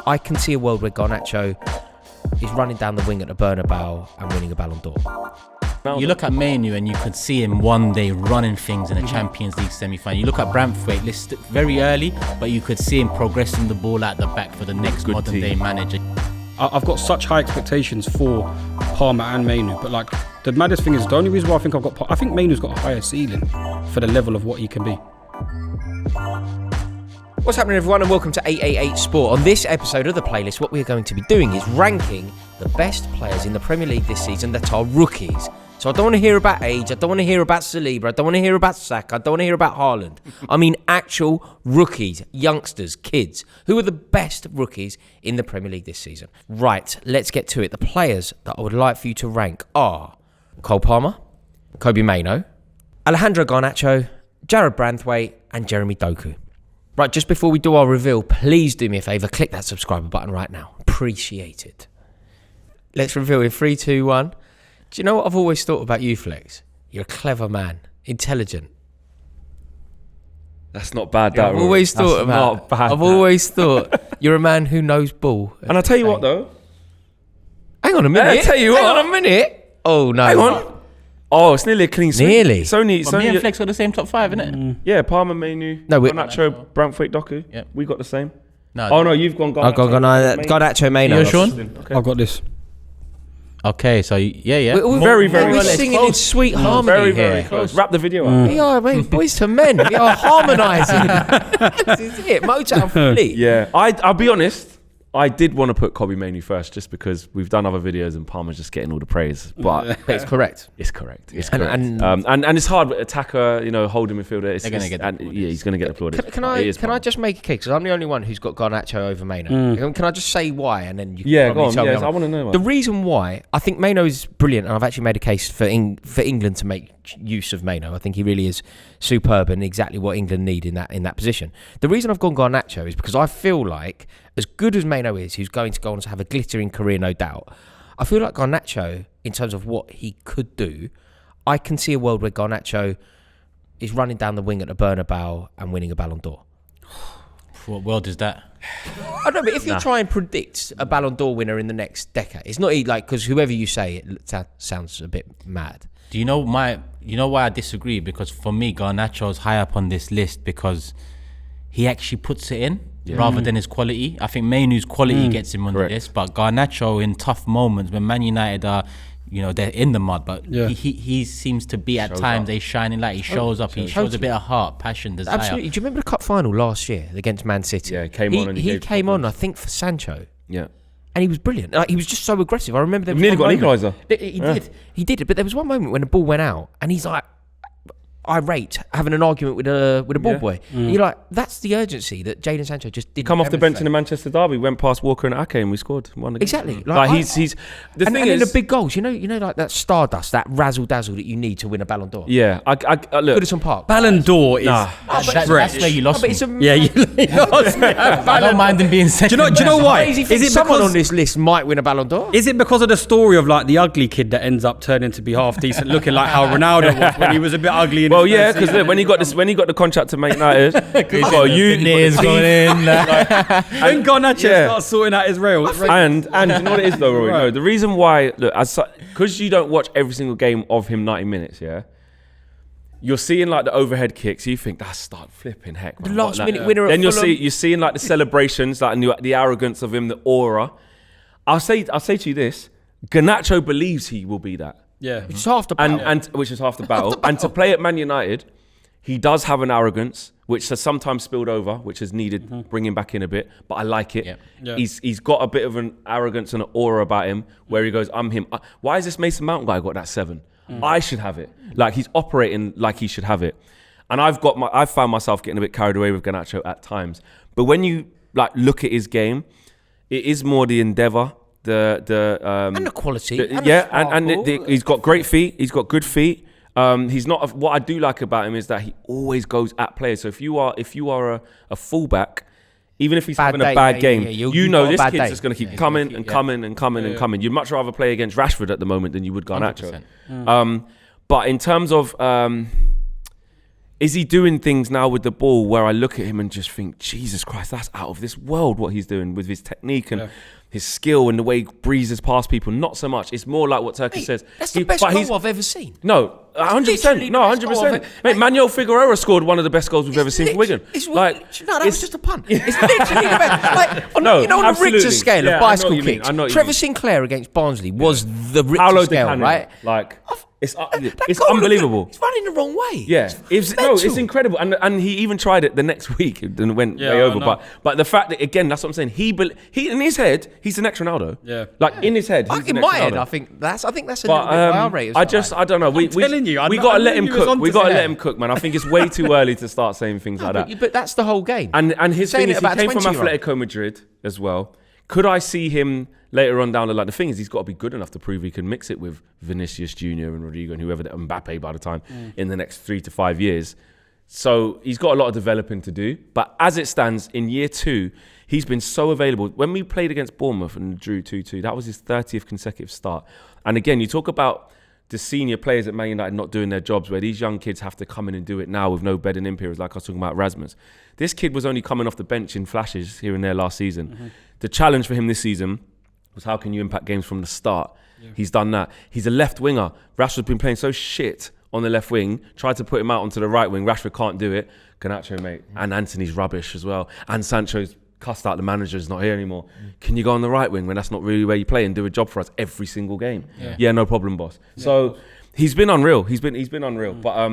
I can see a world where Garnacho is running down the wing at the Bernabeu and winning a Ballon d'Or. You look at Mainoo and you could see him one day running things in a Champions League semi-final. You look at Braithwaite, listed very early, but you could see him progressing the ball at the back for the next modern day manager. I've got such high expectations for Palmer and Mainoo, but like the maddest thing is the only reason why I think Mainoo's got a higher ceiling for the level of what he can be. What's happening, everyone, and welcome to 888 Sport. On this episode of the playlist, what we're going to be doing is ranking the best players in the Premier League this season that are rookies. So I don't want to hear about age, I don't want to hear about Saliba, I don't want to hear about Saka, I don't want to hear about Haaland. I mean actual rookies, youngsters, kids. Who are the best rookies in the Premier League this season? Right, let's get to it. The players that I would like for you to rank are Cole Palmer, Kobbie Mainoo, Alejandro Garnacho, Jarrard Braithwaite and Jeremy Doku. Right, just before we do our reveal, please do me a favour, click that subscribe button right now. Appreciate it. Let's reveal in 3, 2, 1. Do you know what I've always thought about you, Flex? You're a clever man, intelligent. That's not bad, I've always thought you're a man who knows ball. And I'll tell you what, though. Hang on a minute. Hang on a minute. Oh, no. Hang on. Oh, it's nearly a clean sweep. Nearly. It's only Me and Flex got the same top 5, innit? Yeah, Palmer, Mainoo, Garnacho, Braithwaite, Doku. Yep. We got the same. No, You've gone Garnacho. I've got Garnacho, Mainoo. You Sean? Okay. I've got this. Okay, so yeah. We're very singing in sweet harmony Very, here. very close. Wrap the video up. We are, boys to men. We are harmonising. This is it. Motown Fleet. Yeah, I'll be honest. I did want to put Kobbie Mainoo first, just because we've done other videos and Palmer's just getting all the praise. But it's correct. It's correct. It's And- correct. And it's hard. Attacker, holding midfielder. They're gonna get the applauded. he's going to get applauded. Can I just make a case? Because I'm the only one who's got Garnacho over Mainoo. Can I just say why, and then you can Go on. tell me Yes, I want to know why. the reason why I think Mainoo is brilliant, and I've actually made a case for England to make use of Mainoo. I think he really is superb and exactly what England need in that position. The reason I've gone Garnacho is because I feel like, as good as Mainoo is, who's going to go on to have a glittering career, no doubt, I feel like Garnacho, in terms of what he could do, I can see a world where Garnacho is running down the wing at the Bernabeu and winning a Ballon d'Or. What world is that? I don't know, but if you try and predict a Ballon d'Or winner in the next decade, it's not like, because whoever you say, it sounds a bit mad. Do you know why I disagree? Because for me, Garnacho's high up on this list because he actually puts it in rather than his quality. I think Mainoo's quality gets him on the list, but Garnacho in tough moments when Man United are, they're in the mud, but he seems to be at times a shining light. He shows up. He shows a bit of heart, passion, desire. Absolutely. Do you remember the cup final last year against Man City? Yeah, he came on and he came on, I think, for Sancho. Yeah. And he was brilliant. He was just so aggressive. I remember there was nearly got an moment- equaliser. He did. But there was one moment when the ball went out, and he's like irate, having an argument with a ball boy. And you're like, that's the urgency that Jadon Sancho just didn't Come off the bench in the demonstrate. Manchester derby, went past Walker and Ake, and we scored. Won the game. Exactly. Like he's the and thing in is the big goals, like that stardust, that razzle dazzle that you need to win a Ballon d'Or. Yeah, I look. Goodison Park. Ballon d'Or is That's where you lost me. yeah. You lost me. I don't mind him being second. Do you know why? Is Is it it someone because on this list might win a Ballon d'Or? Is it because of the story of like the ugly kid that ends up turning to be half decent, looking like how Ronaldo was when he was a bit ugly? In his first Because season? when he got the contract to Man United, he's got a youth, Nails going in. When Garnacho starts sorting out his rails, and you know what it is though, Rory? No, the reason why, look, because you don't watch every single game of him 90 minutes, you're seeing like the overhead kicks. You think that's start flipping heck. The Man, last minute winner. Then at Fulham. you're seeing like the celebrations, like the arrogance of him, the aura. I'll say to you this: Garnacho believes he will be that. yeah. It's half the battle. And which is half the battle. And to play at Man United, he does have an arrogance, which has sometimes spilled over, which has needed bringing back in a bit. But I like it. Yeah. He's got a bit of an arrogance and an aura about him, where he goes, "I'm him." Why is this Mason Mount guy got that 7? I should have it. Like he's operating like he should have it. And I've found myself getting a bit carried away with Garnacho at times. But when you like look at his game, it is more the endeavour. And the quality. He's got great feet. He's got good feet. He's not. What I do like about him is that he always goes at players. So if you are a fullback, even if he's having a bad game, you know this kid's just going to keep coming and coming and coming and coming. You'd much rather play against Rashford at the moment than you would Garnacho. But in terms of is he doing things now with the ball where I look at him and just think, Jesus Christ, that's out of this world what he's doing with his technique and his skill and the way he breezes past people. Not so much. It's more like what Turkey says. That's the best goal I've ever seen. No, 100%. No, 100%. Mate, Manuel Figueroa scored one of the best goals we've ever seen for Wigan. That was just a pun. It's literally the best. On the Richter scale of bicycle kicks, Trevor Sinclair against Barnsley was the Richter scale, right? It's unbelievable. It's running the wrong way. Yeah, it's incredible. And he even tried it the next week and went way over. But the fact that, again, that's what I'm saying. He in his head, he's the next Ronaldo. Yeah, in his head, he's the next in my Ronaldo. head, I think that's a little bit our rate. I don't know. We got to let him cook. We got to let him cook, man. I think it's way too early to start saying things like that. But that's the whole game. And his thing is, he came from Atletico Madrid as well. Could I see him later on down the line? The thing is, he's got to be good enough to prove he can mix it with Vinicius Junior and Rodrigo and whoever, Mbappe by the time in the next 3 to 5 years. So he's got a lot of developing to do. But as it stands, in year 2, he's been so available. When we played against Bournemouth and drew 2-2, that was his 30th consecutive start. And again, you talk about the senior players at Man United not doing their jobs, where these young kids have to come in and do it now with no bedding in periods, like I was talking about Rasmus. This kid was only coming off the bench in flashes here and there last season. The challenge for him this season was, how can you impact games from the start? Yeah. He's done that. He's a left winger. Rashford's been playing so shit on the left wing. Tried to put him out onto the right wing. Rashford can't do it. Garnacho, mate. And Anthony's rubbish as well. And Sancho's cussed out the manager's not here anymore. Can you go on the right wing when that's not really where you play and do a job for us every single game? Yeah, no problem, boss. Yeah. So he's been unreal. He's been unreal. But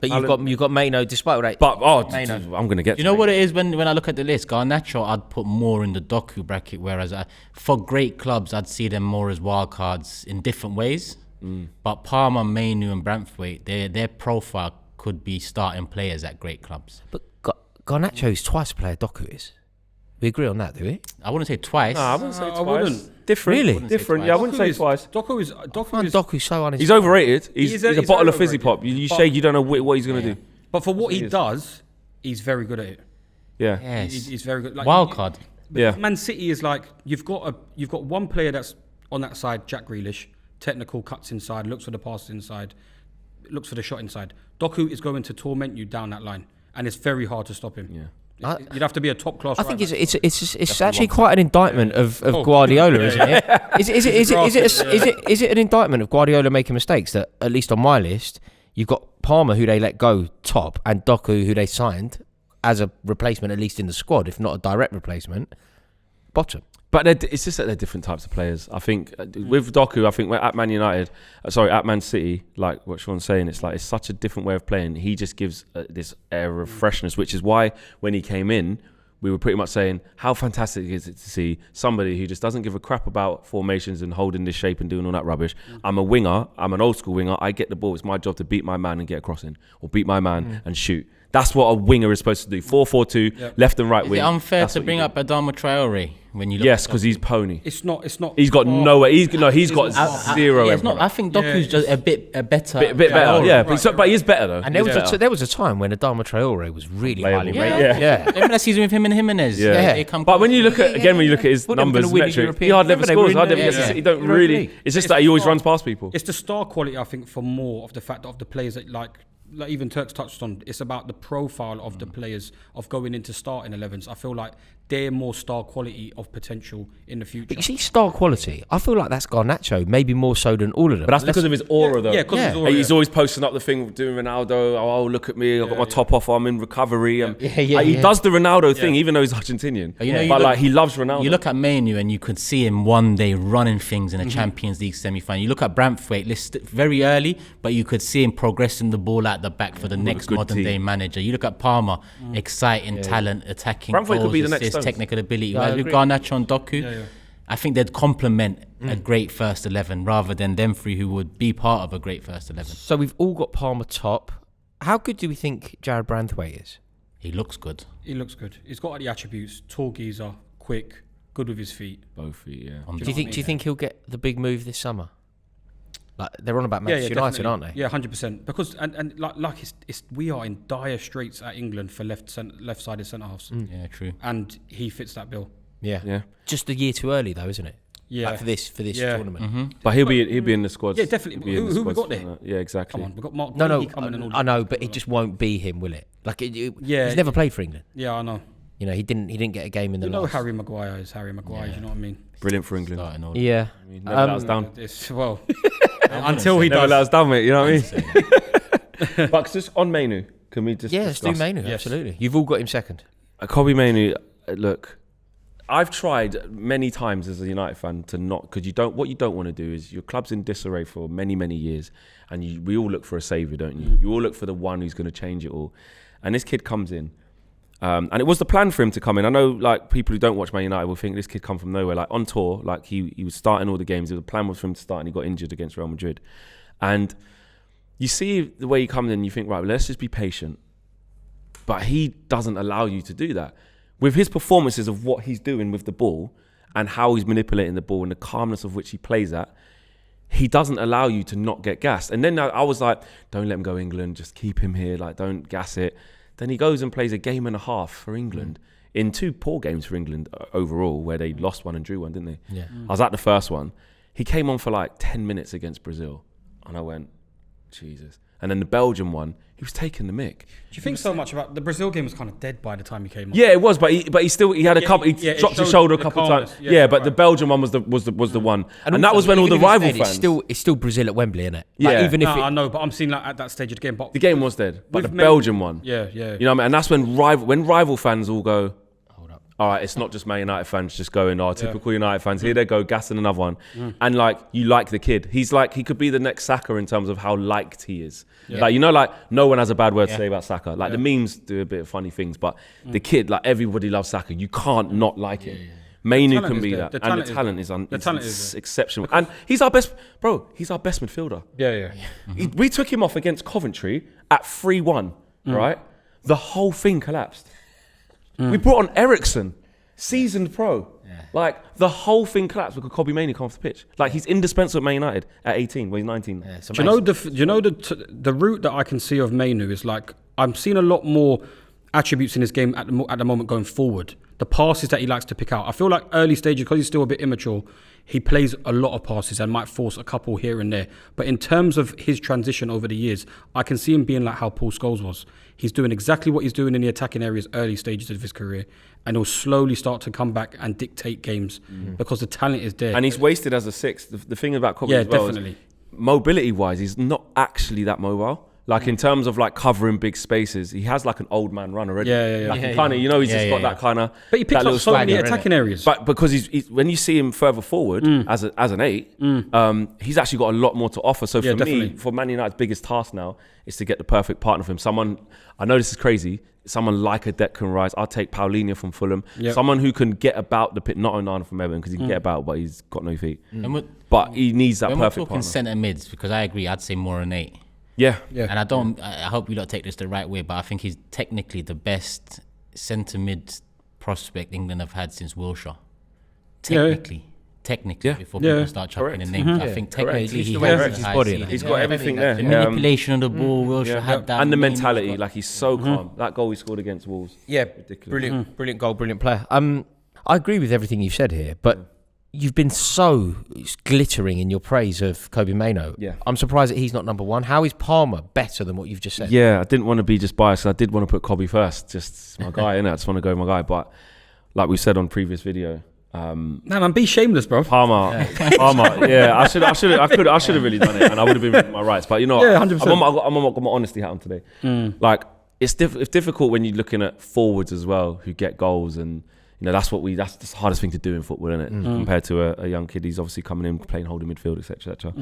you've got Mainoo, despite all that. But I'm gonna get. You know what it is when I look at the list? Garnacho, I'd put more in the Doku bracket, whereas for great clubs, I'd see them more as wild cards in different ways. But Palmer, Mainoo, and Braithwaite, their profile could be starting players at great clubs. But Garnacho is twice a player Doku is. We agree on that, do we? I wouldn't say twice. No, I wouldn't say twice. I wouldn't. Different. Really? Different. Yeah, I wouldn't say twice. Doku's so uninspired. He's overrated. He's a bottle of fizzy overrated. pop. You shake, you don't know what he's going to do. But for what he does, he's very good at it. Yeah. Yes. He's very good. Like, wild card. Yeah. Man City is like, you've got one player that's on that side, Jack Grealish, technical, cuts inside, looks for the pass inside, looks for the shot inside. Doku is going to torment you down that line, and it's very hard to stop him. Yeah. You'd have to be a top class. I think it's actually quite an indictment of Guardiola, isn't it? Is it an indictment of Guardiola making mistakes that, at least on my list, you've got Palmer, who they let go top, and Doku, who they signed as a replacement, at least in the squad, if not a direct replacement, bottom. But it's just that they're different types of players. I think with Doku, I think we're at at Man City, like what Sean's saying, it's such a different way of playing. He just gives this air of freshness, which is why when he came in, we were pretty much saying, how fantastic is it to see somebody who just doesn't give a crap about formations and holding this shape and doing all that rubbish. I'm a winger. I'm an old school winger. I get the ball. It's my job to beat my man and get a crossing, or beat my man and shoot. That's what a winger is supposed to do. 4-4-2, left and right wing. Is it unfair to bring up Adama Traore when you look? Yes, because he's pony. It's not. He's got nowhere. He's got zero. It's not. I think Doku's just a bit better. Bit better. Yeah, but he is better though. And there was a time when Adama Traore was really highly rated. Yeah. Remember that season with him and Jimenez? Yeah. But when you look at his numbers, metric, he hardly ever scores. He don't really. It's just that he always runs past people. It's the star quality, I think, for more of the fact of the players that like even Turks touched on. It's about the profile of the players of going into starting 11s. I feel like they're more star quality of potential in the future. But you see, star quality, I feel like that's Garnacho, maybe more so than all of them. But that's because of his aura, though. Yeah, because of his aura. He's always posting up the thing doing Ronaldo. Oh, look at me! I've got my top off. I'm in recovery. He does the Ronaldo thing, even though he's Argentinian. But he loves Ronaldo. You look at Mainoo and you could see him one day running things in a Champions League semi-final. You look at Braithwaite, very early, but you could see him progressing the ball at the back for the next modern day manager. You look at Palmer, exciting talent, attacking Braithwaite goals, could be the next assists, technical ability. Yeah, with Garnacho and Doku, I think they'd complement a great first 11 rather than them three who would be part of a great first 11. So we've all got Palmer top. How good do we think Jarrard Braithwaite is? He looks good. He's got all the attributes. Tall geezer, quick, good with his feet. Both feet, yeah. Do you think he'll get the big move this summer? Like they're on about Manchester United, aren't they? Yeah, 100%. Because and we are in dire straits at England for left-sided centre halves. Yeah, true. And he fits that bill. Yeah. Just a year too early, though, isn't it? Yeah. like for this Yeah. tournament. But he'll be in the squad. Yeah, definitely. He'll be in the Who we squad got there? for that. Yeah, exactly. Come on, we've got Mark No, Brady coming and all I know, but it just won't be him, will it? Like, Yeah. he's never played for England. Yeah, I know. You know, he didn't get a game in the You know last. Harry Maguire is Harry Maguire, you know what I mean? Brilliant for England. Starting order. Yeah. I mean, never let us down. Well, until he Never does. let us down, mate. You know what I mean? But just on Mainoo, can we just Yeah, let's do discuss? Mainoo. Yes. Absolutely. You've all got him second. Kobbie Mainoo, look, I've tried many times as a United fan to not, because what you don't want to do is your club's in disarray for many, many years, and we all look for a saviour, don't you? You all look for the one who's going to change it all. And this kid comes in, and it was the plan for him to come in. I know, like, people who don't watch Man United will think this kid come from nowhere. Like, on tour, like, he was starting all the games. The plan was for him to start, and he got injured against Real Madrid. And you see the way he comes in, you think, right, well, let's just be patient. But he doesn't allow you to do that. With his performances of what he's doing with the ball and how he's manipulating the ball and the calmness of which he plays at, he doesn't allow you to not get gassed. And then I was like, don't let him go England, just keep him here, like, don't gas it. Then he goes and plays a game and a half for England in 2 poor games for England overall, where they lost one and drew one, didn't they? Yeah. I was at the first one. He came on for like 10 minutes against Brazil. And I went, Jesus. And then the Belgium one, he was taking the mick. Do you think so much about the Brazil game was kind of dead by the time he came on? Yeah, it was, but he still had a couple. He it dropped his showed shoulder a the couple calmness. times. Yeah, Yeah, but right. the Belgian one was the one, and that also, was when all even the if it's rival dead, fans. It's still Brazil at Wembley, isn't it? Yeah. Like, even if I know, but I'm seeing like at that stage of the game. But The game was dead, but the With Belgian one. yeah. You know what I mean? And that's when rival fans all go, hold up. All right, it's not just Man United fans just going, typical United fans. Here they go, gassing another one. And like, you like the kid. He's like, he could be the next Saka in terms of how liked he is. Like, you know, like, no one has a bad word to say about Saka. Like, the memes do a bit of funny things, but the kid, like, everybody loves Saka. You can't not like him. Mainoo can be that. And the talent is exceptional. And he's our best midfielder. Yeah. We took him off against Coventry at 3-1, right? The whole thing collapsed. We brought on Ericsson, seasoned pro. Like, the whole thing collapsed because Kobbie Mainoo come off the pitch. Like, he's indispensable at Man United at 18, when he's 19. Yeah, it's Do you know amazing. the route that I can see of Mainoo is like I'm seeing a lot more attributes in his game at the moment going forward. The passes that he likes to pick out. I feel like early stages, because he's still a bit immature, he plays a lot of passes and might force a couple here and there. But in terms of his transition over the years, I can see him being like how Paul Scholes was. He's doing exactly what he's doing in the attacking areas early stages of his career, and he'll slowly start to come back and dictate games because the talent is there. And he's wasted as a sixth. The thing about Kobbie as well definitely. is mobility-wise, he's not actually that mobile. Like, in terms of like covering big spaces, he has like an old man run already. Yeah. Like, he kind of, you know, he's just got that kind of. But he picks up so many attacking areas. But because he's when you see him further forward as an 8, he's actually got a lot more to offer. So for me, for Man United's biggest task now is to get the perfect partner for him. Someone, I know this is crazy, someone like a Declan Rice. I'll take Paulinho from Fulham. Yep. Someone who can get about the pit, not Onana from Everton, because he can get about, but he's got no feet. But he needs that perfect partner. When we're talking centre mids, because I agree, I'd say more an 8. Yeah. And I hope you don't take this the right way, but I think he's technically the best centre mid prospect England have had since Wilshere. Technically, before people start chucking in names. I think technically he has his body. He's got everything there. The manipulation of the ball, Wilshere had that. And the mentality, like, he's so calm. That goal he scored against Wolves. Yeah, ridiculous. Brilliant goal, brilliant player. I agree with everything you've said here, but you've been so glittering in your praise of Kobbie Mainoo. Yeah. I'm surprised that he's not number one. How is Palmer better than what you've just said? Yeah, I didn't want to be just biased. I did want to put Kobbie first. Just my guy, innit? I just want to go with my guy. But like we said on previous video, man, be shameless, bro. Palmer. Yeah, I should have really done it, and I would have been within my rights. But you know, Yeah, 100%. I'm on my honesty hat on today. Like, it's difficult when you're looking at forwards as well who get goals, and you know that's the hardest thing to do in football, isn't it? Compared to a young kid, he's obviously coming in playing holding midfield, etc.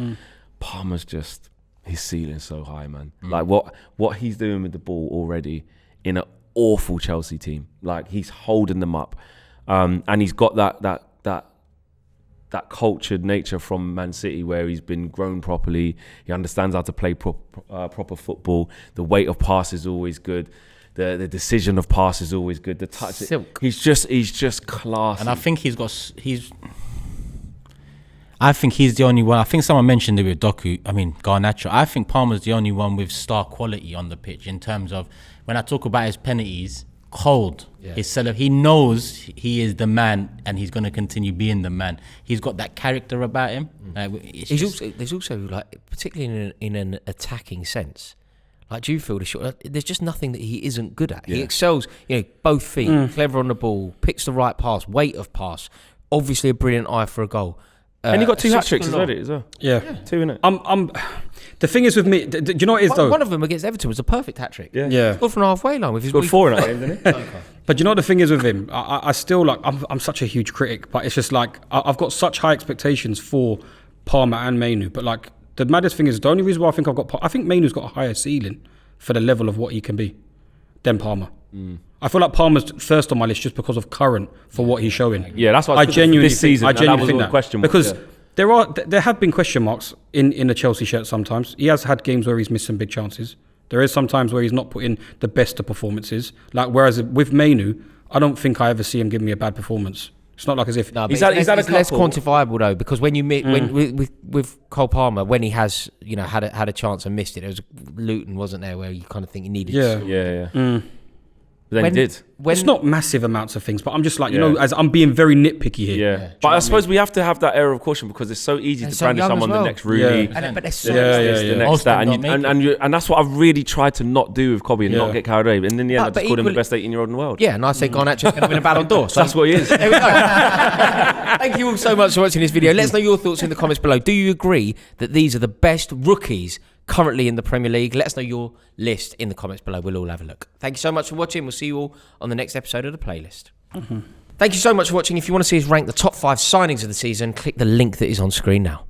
Palmer's just, his ceiling's so high, man. Like what he's doing with the ball already in an awful Chelsea team. Like, he's holding them up, and he's got that cultured nature from Man City, where he's been grown properly. He understands how to play proper football. The weight of pass is always good. The decision of pass is always good. The touch, Silk. He's just classy. And I think I think he's the only one. I think someone mentioned it with Garnacho. I think Palmer's the only one with star quality on the pitch in terms of, when I talk about his penalties, cold. He knows he is the man, and he's going to continue being the man. He's got that character about him. There's also like, particularly in an attacking sense, like, do you feel there's just nothing that he isn't good at? He excels, both feet, clever on the ball, picks the right pass, weight of pass, obviously a brilliant eye for a goal. And he got 2 hat-tricks already as well. Yeah. 2, innit? The thing is with me, do you know what it is though? One of them against Everton was a perfect hat-trick. Yeah. Scored from the halfway line with his... Scored 4 in that game, didn't he? But you know what the thing is with him? I still, like, I'm such a huge critic, but it's just like, I've got such high expectations for Palmer and Mainoo. But like, the maddest thing is, the only reason why I think Mainoo's got a higher ceiling for the level of what he can be than Palmer. I feel like Palmer's first on my list just because of current for what he's showing. Yeah, that's why I genuinely this season, think that. Question mark, because there have been question marks in the Chelsea shirt sometimes. He has had games where he's missed some big chances. There is sometimes where he's not put in the best of performances. Like, whereas with Mainoo, I don't think I ever see him give me a bad performance. It's not like as if he's had less quantifiable though, because when you with Cole Palmer, when he has had a chance and missed it, there was Luton, wasn't there, where you kind of think he needed. Yeah. Then he did. It's not massive amounts of things, but I'm just like, as I'm being very nitpicky here. Yeah. But I suppose we have to have that air of caution, because it's so easy to brandish someone the next Rooney. But they're so the next that. And that's what I've really tried to not do with Kobbie and not get carried away. And in the end, I just called him the best 18-year-old in the world. Yeah, and I say Garnacho's going to win a Ballon d'Or. So that's what he is. There we go. Thank you all so much for watching this video. Let us know your thoughts in the comments below. Do you agree that these are the best rookies currently in the Premier League? Let us know your list in the comments below. We'll all have a look. Thank you so much for watching. We'll see you all on the next episode of the playlist. Thank you so much for watching. If you want to see us rank the top 5 signings of the season, click the link that is on screen now.